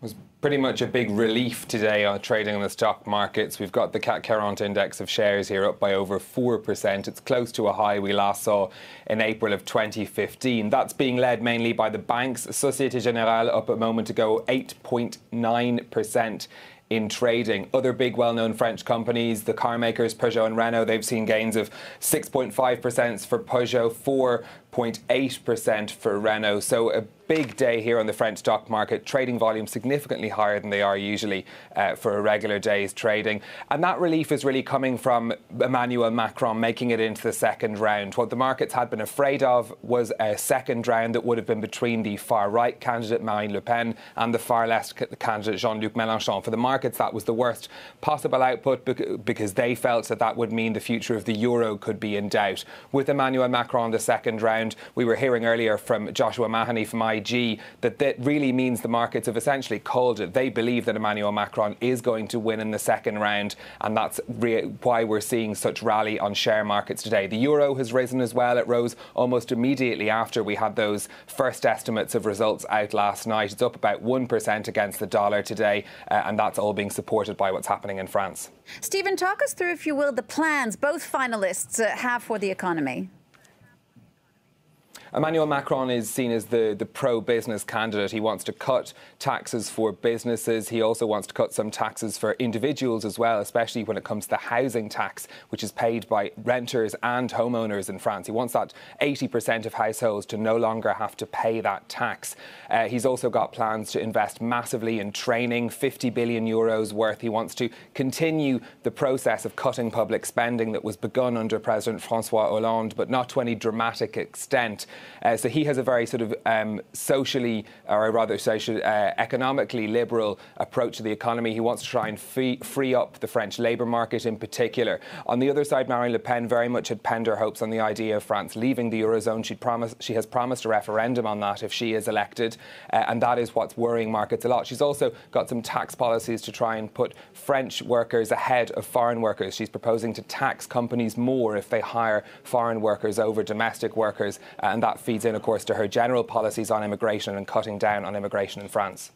Was pretty much a big relief today on trading on the stock markets. We've got the CAC 40 index of shares here up by over 4%. It's close to a high we last saw in April of 2015. That's being led mainly by the banks. Société Générale up a moment ago, 8.9% in trading. Other big well-known French companies, the car makers Peugeot and Renault, they've seen gains of 6.5% for Peugeot, 4.8% for Renault. So a big day here on the French stock market. Trading volume significantly higher than they are usually for a regular day's trading. And that relief is really coming from Emmanuel Macron making it into the second round. What the markets had been afraid of was a second round that would have been between the far-right candidate Marine Le Pen and the far-left candidate Jean-Luc Mélenchon. For the markets, that was the worst possible output because they felt that that would mean the future of the euro could be in doubt. With Emmanuel Macron in the second round, we were hearing earlier from Joshua Mahoney from IG that really means the markets have essentially called it. They believe that Emmanuel Macron is going to win in the second round, and that's why we're seeing such rally on share markets today. The euro has risen as well. It rose almost immediately after we had those first estimates of results out last night. It's up about 1% against the dollar today, and that's all being supported by what's happening in France. Stephen, talk us through, if you will, the plans both finalists have for the economy. Emmanuel Macron is seen as the pro-business candidate. He wants to cut taxes for businesses. He also wants to cut some taxes for individuals as well, especially when it comes to the housing tax, which is paid by renters and homeowners in France. He wants that 80% of households to no longer have to pay that tax. He's also got plans to invest massively in training, 50 billion euros worth. He wants to continue the process of cutting public spending that was begun under President François Hollande, but not to any dramatic extent. So he has a very sort of socially, or rather economically liberal approach to the economy. He wants to try and free up the French labour market in particular. On the other side, Marine Le Pen very much had penned her hopes on the idea of France leaving the Eurozone. She has promised a referendum on that if she is elected, and that is what's worrying markets a lot. She's also got some tax policies to try and put French workers ahead of foreign workers. She's proposing to tax companies more if they hire foreign workers over domestic workers, and that feeds in, of course, to her general policies on immigration and cutting down on immigration in France.